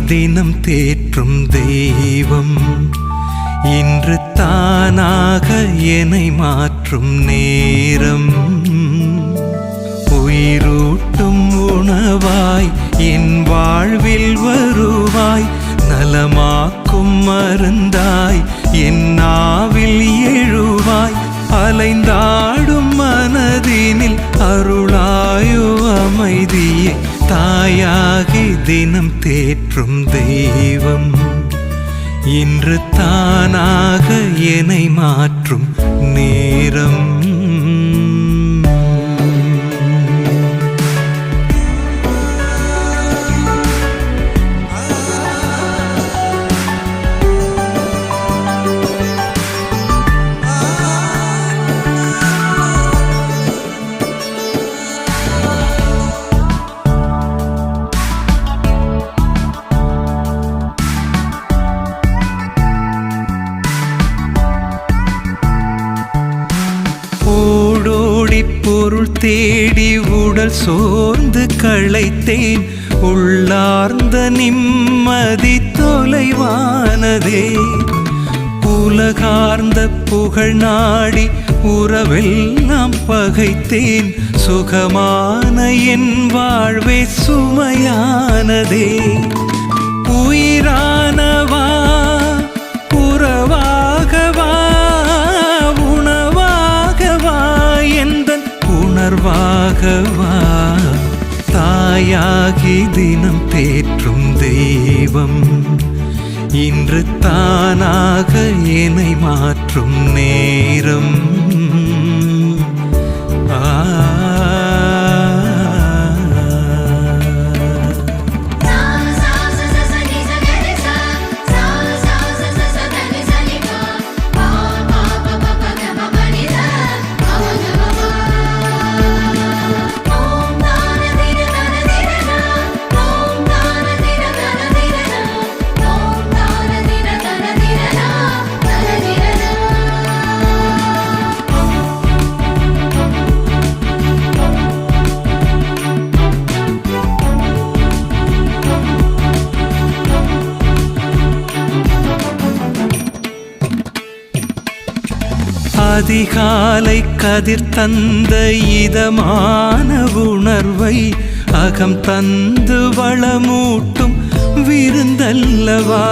தினம் தேற்றும் தெய்வம் இன்று தானாக என்னை மாற்றும் நேரம். உயிரூட்டும் உணவாய் என் வாழ்வில் வருவாய், நலமாக்கும் மருந்தாய் என் நாவில் எழுவாய். அலைந்தாடும் மனதினில் அருளாயோ அமைதியே, தாயாகி தினம் தேற்றும் தெய்வம் இன்று தானாக என்னை மாற்றும் நேரம். பொருள் தேடி உடல் சோர்ந்து களைத்தேன், உள்ளார்ந்த நிம்மதி தொலைவானதே. உலகார்ந்த புகழ் நாடி உறவெல்லாம் பகைத்தேன், சுகமான என் வாழ்வே சுமையானதே. உயிரானவா உறவாகவா உணவாகவா எந்தன் உணர்வாகவா, தாயாகி தினம் தேற்றும் தெய்வம் இன்று தானாக என்னை மாற்றும் நேரம். அதிகாலை கதிர் தந்த இதமான உணர்வை அகம் தந்து வளமூட்டும் விருந்தல்லவா.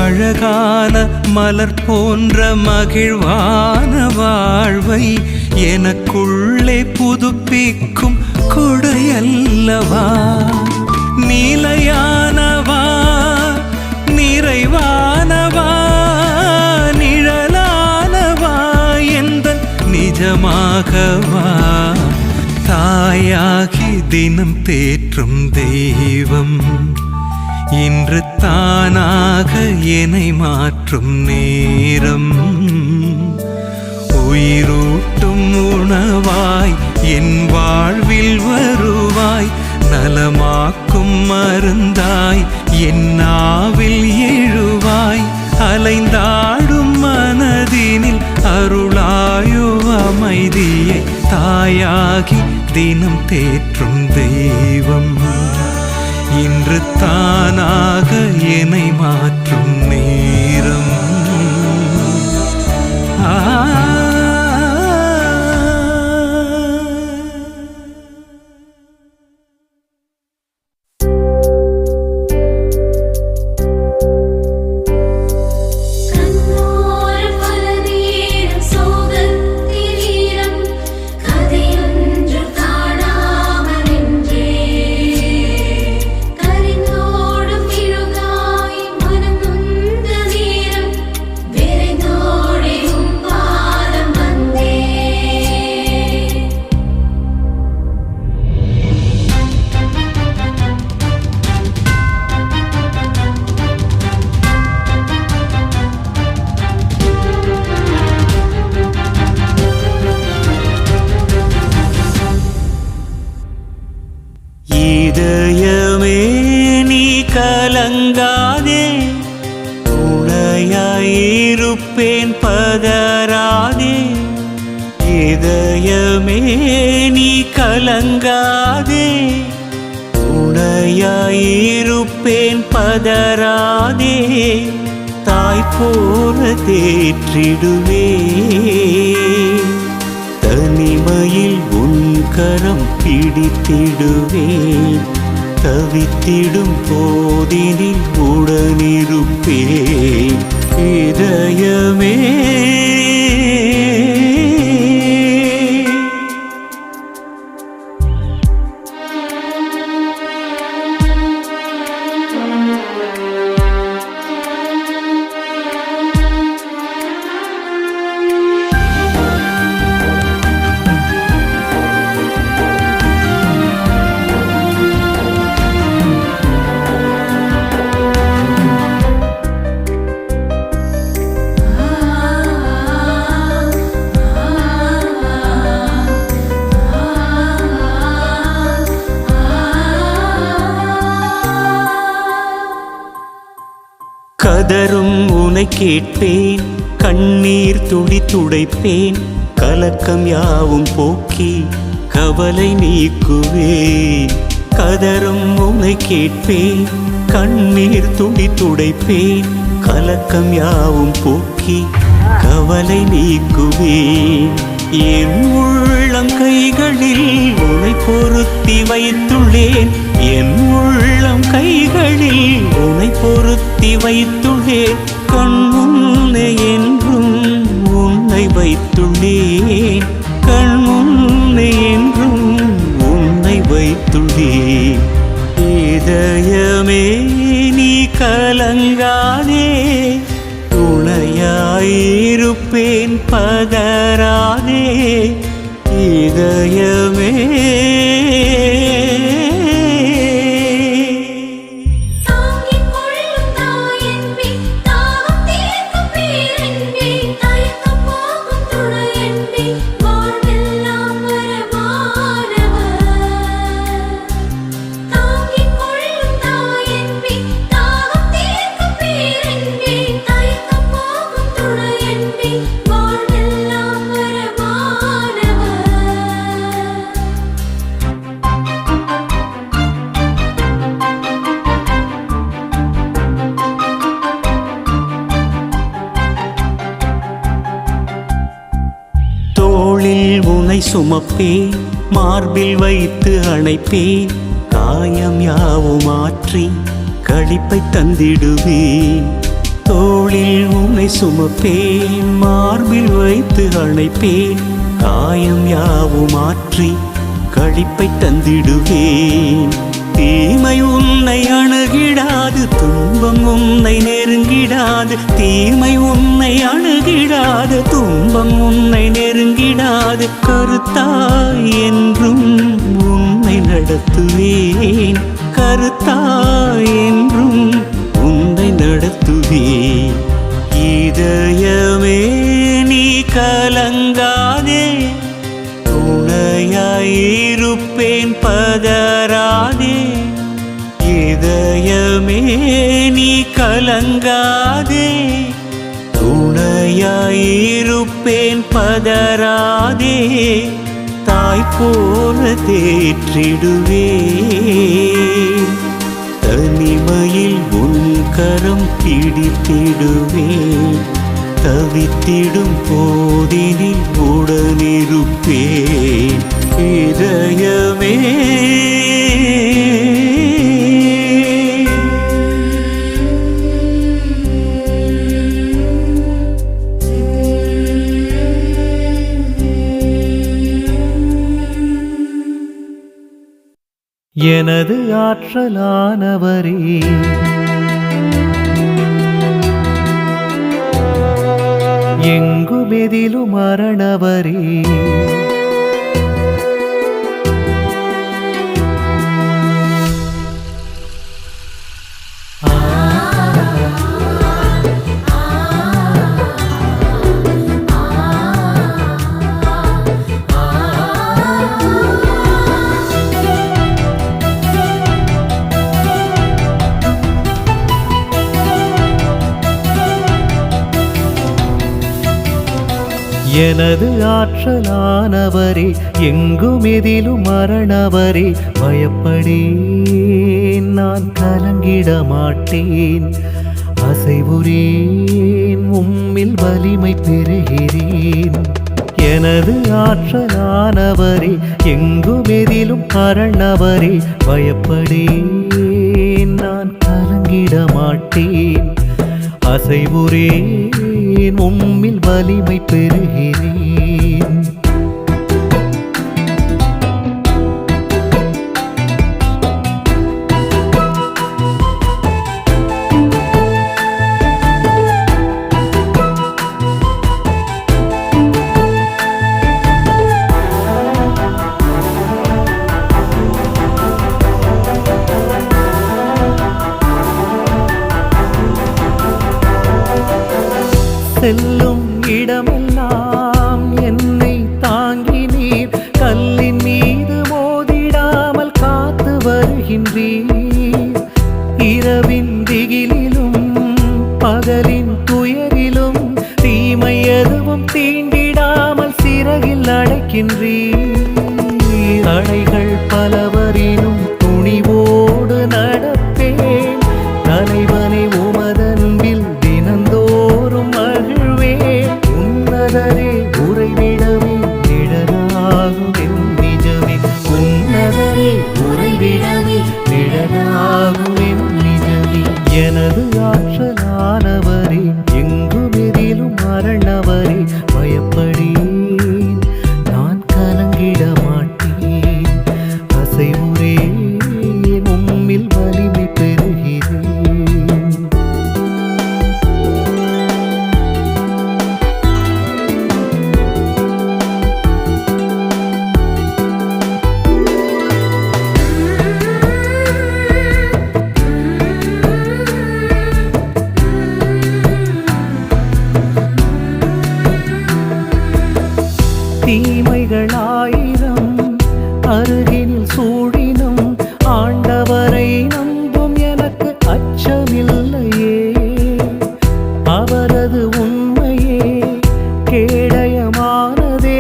அழகான மலர் போன்ற மகிழ்வான வாழ்வை எனக்குள்ளே புதுப்பிக்கும் கொடையல்லவா. நிலையானவா நிறைவானவா நிஜமாகவா, தாயாகி தினம் தேற்றும் தெய்வம் இன்று தானாக என்னை மாற்றும் நேரம். உயிரூட்டும் உணவாய் என் வாழ்வில் வருவாய், நலமாக்கும் மருந்தாய் என் நாவில் எழுவாய். அலைந்தாடும் மனதினில் அருளாயோ அமைதியை, தாயாகி தினம் தேற்றும் தெய்வம் இன்று தானாக என்னை மாற்றும் நேரம். இதயமே நீ கலங்காதே, துணையாயிருப்பேன் பதறாதே. இதயமே நீ கலங்காதே, துணையாயிருப்பேன் துணையாயிருப்பேன் பதறாதே, தாய் போல தேற்றிடுவே. தனிமையில் உன் கரம் பிடித்திடுவேன், தவித்திடும் போதினில் உடனிருப்பேன். இதயமே கதரும் உனை கேட்பேன், கண்ணீர் துளி துடைப்பேன். கலக்கம் யாவும் போக்கி கவலை நீக்குவேன். கதரும் உனை கேட்பேன், கண்ணீர் துளி துடைப்பேன். கலக்கம் யாவும் போக்கி கவலை நீக்குவேன். என் உள்ளம் கைகளில் உனை பொருத்தி வைத்துள்ளேன். என் உள்ளம் கைகளில் உனை பொருத்தி வைத்துள்ளேன். கண் முன்னே என்றும் உன்னை வைத்துள்ளேன். கண் முன்னே என்றும் உன்னை வைத்துள்ளேன். இதயமே நீ கலங்காதே, துணையாயிருப்பேன் பதறாதே. இதயமே உனை சுமப்பேன், மார்பில் வைத்து அணைப்பேன். காயம் யாவும் ஆற்றி களிப்பை தந்திடுவேன். தோளில் உனை சுமப்பேன், மார்பில் வைத்து அணைப்பேன். காயம் யாவும் ஆற்றி களிப்பை தந்திடுவேன். தீமை உன்னை அணுகிடாது, துன்பம் உன்னை நெருங்கிடாது. தீமை உன்னை அணுகிடாது, துன்பம் உன்னை நெருங்கிடாது. கருத்தாய் என்றும் உன்னை நடத்துவேன். கருத்தாய் என்றும் உன்னை நடத்துவேன். இதயமே நீ கலங்காதே, துணையாயிருப்பேன் பதறாதே. இதயமே நீ கலங்காதே, துணையாயிருப்பேன் பதறாதே. தாய் போல தேற்றிடுவேன். தனிமையில் உன் கரம் பிடித்திடுவேன். தவித்திடும் போதினில் உடனிருப்பேன். இதயமே எனது ஆற்றலானவரே, எங்குமெதிலும் மரணவரே, எனது ஆற்றலானவரே, எங்குமெதிலும் மரணவரே, பயப்படேன் நான் கலங்கிட மாட்டேன். அசைவுறேன் உம்மில் வலிமை பெறுகிறேன். எனது ஆற்றலானவரே, எங்கும் எதிலும் அரணவரே, பயப்படேன் நான் கலங்கிட மாட்டேன். அசைவுறேன் உம்மில் வலிமை பெறுகிறேன். செல்லும் இடமெல்லாம் என்னை தாங்கி நீர் கல்லின் மீது மோதிடாமல் காத்து வருகின்றீர். இரவின் திகிலிலும் பகலின் துயரிலும் தீமை எதுவும் தீண்டிடாமல் சிறகில் அடைக்கின்றீர். தடைகள் பலவரினும் துணிவோடு நடப்பேன். தலைவனை உமதன்பில் தினந்தோறும் மகிழ்வேன். உன்னதரே உறைவிடமே நிழலாகும் என் நிஜமே. உன்னதரே உறைவிடமே நிழலாகும் என் நிஜமே. எனது ஆற்றலானவரே, எங்கும் எதிலும் அரணவரே, பயப்படேன் நான் கலங்கிட மாட்டேன். அசைவுறேன் உம்மில் வலிமை பெறுகிறேன். தீமைகளாயிரம் அருகினில் சூழினும் ஆண்டவரை நம்பும் எனக்கு அச்சமில்லையே. அவரது உண்மையே கேடயமானதே.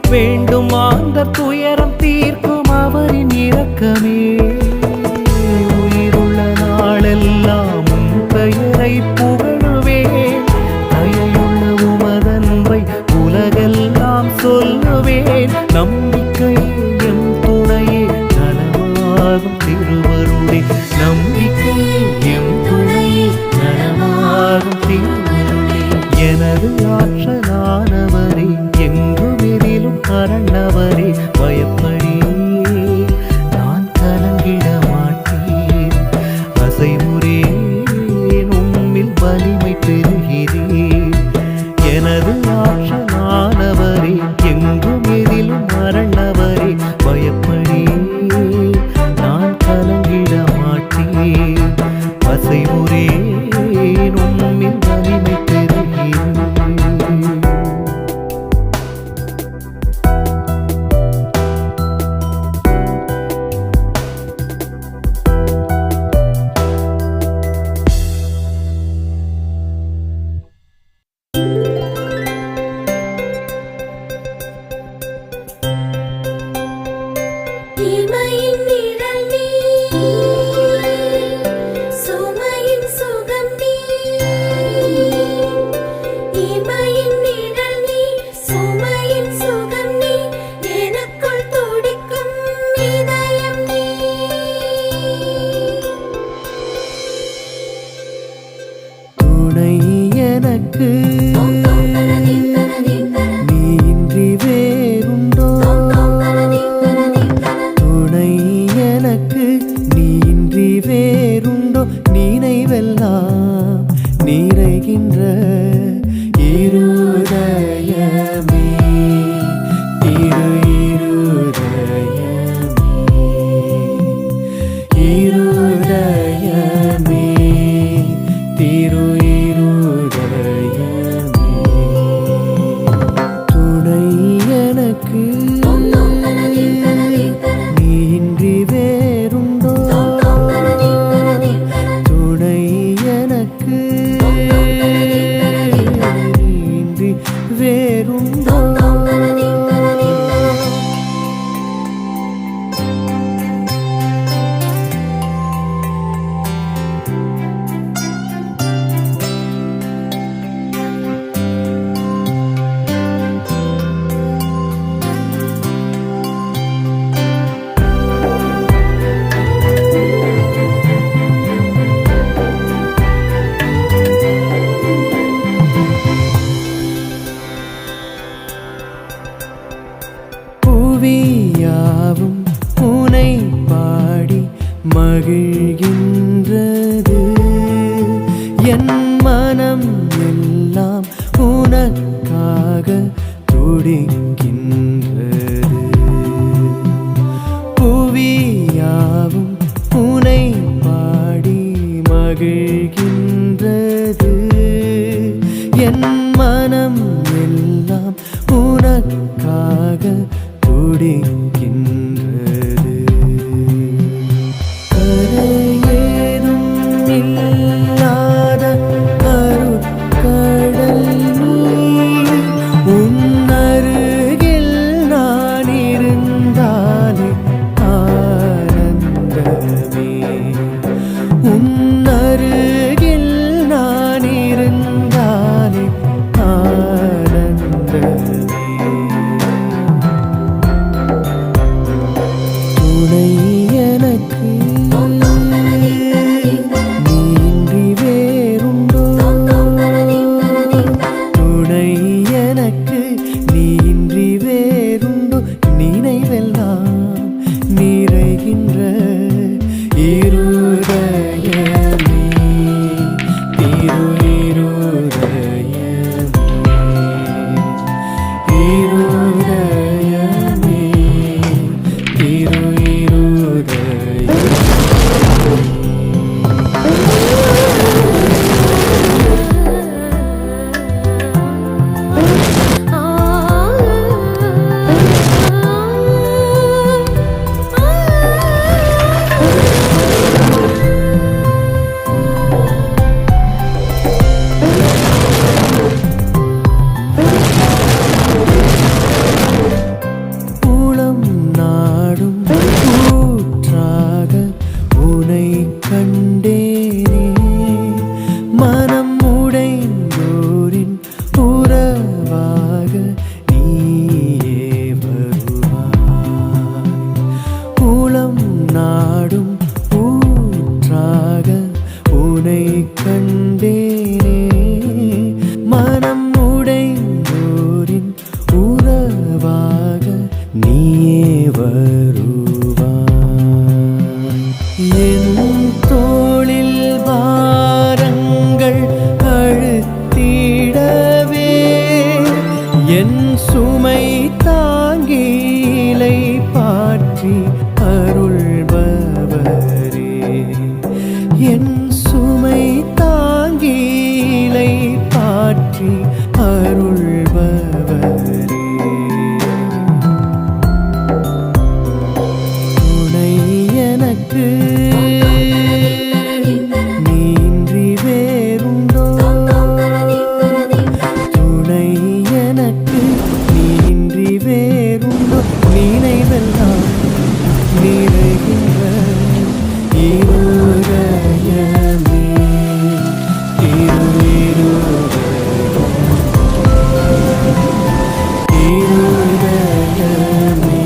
வேண்டும் மாந்தர் துயரம் தீர்க்கும் அவரின் இரக்கமே. உயிருள்ள நாளெல்லாம் உம் பெயரை புகழுவேன். தயையுள்ள உமதன்பை உலகெல்லாம் சொல்லுவேன். நம்பிக்கையே எம் துணையே, நலமாகும் திருவருளே. நம்பிக்கையே எம் துணையே, நலமாகும் திருவருளே. எனது ஆற்றலானவரே, எங்கும் எதிலும் அரணவரே, பயப்படேன் நான் கலங்கிட மாட்டேன். அசைவுறேன் உம்மில் வலிமை பெறுகிறேன். எனது ஆற்றலானவரே, எங்கும் எதிலும் அரணவரே, பயப்படேன் நான் கலங்கிட மாட்டேன். அசைவுறேன் உம்மில் வலிமை பெறுகிறேன். துடிக்கின்றது. புவியாவும் உனை பாடி மகிழ்கின்றது. என் மனம் எல்லாம் உனக்காக துடிக்கின்றது. கரையேதும் இல்லாத கருக்கடல் நீர், உன் அருகில் நான் இருந்தாலே ஆனந்தமே. உன் அருகில் நான் இருந்தாலே ஆனந்தமே. துணை எனக்கு நீன்றி வேறுண்டோ? துணை எனக்கு நீன்றி வேறுண்டோ? நினைவெல்லாம் நிறைகின்ற இருதயமே, இருதயமே, இருதயமே, இருதயமே. உளம் நாடும் ஊற்றாக உனை கண்டேனே. மனம் உடைந்தோரின் உறவாக நீயே வருவாய். உளம் நாடும் ஊற்றாக உனை கண்டேனே. மனம் உடைந்தோரின் உறவாக நீயே வருவாய். என் தோளில் பாரங்கள் அழுத்திடவே, என் சுமை தாங்கிலை பாற்றி அருள்பவரே. என் சுமை தாங்கிலை பாற்றி அருள்பவரே. துணை எனக்கு நீன்றி வேறுண்டோ? துணை எனக்கு நீன்றி வேறுண்டோ? நினைவெல்லாம் நிறைகின்ற இருதயமே, இருதயமே, இருதயமே.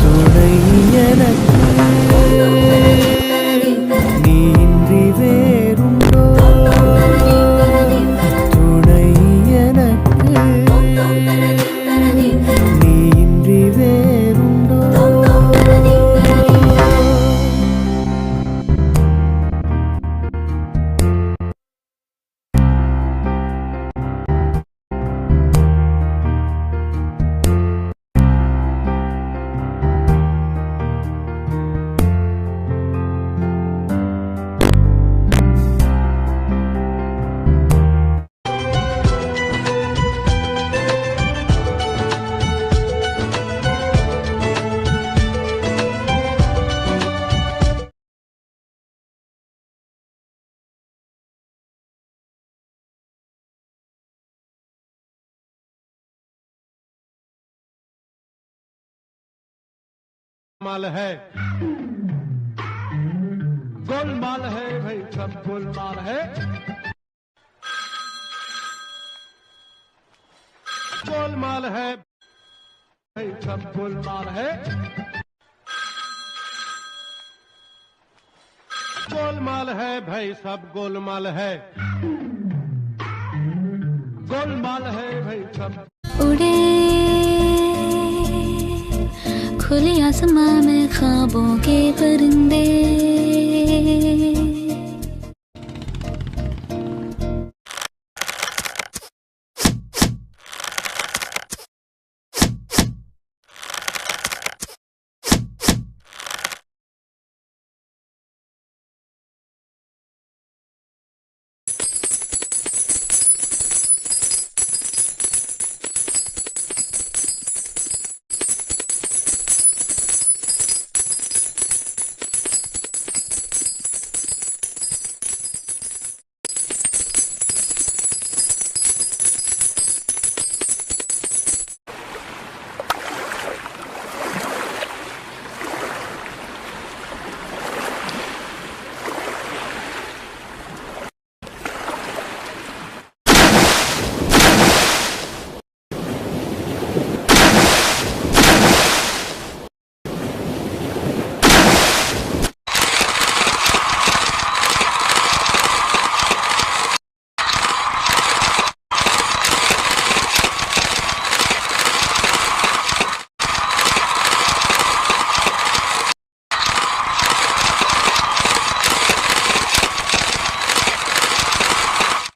துணை எனக்கு நீன்றி வேறுண்டோ? துணை எனக்கு நீன்றி வேறுண்டோ? माल है, गोलमाल है भाई, सब गोलमाल है। गोलमाल है भाई, सब गोलमाल है। गोलमाल है भाई, सब गोलमाल है। गोलमाल है भाई, सब उड़े खुले आसमां में ख्वाबों के परिंदे।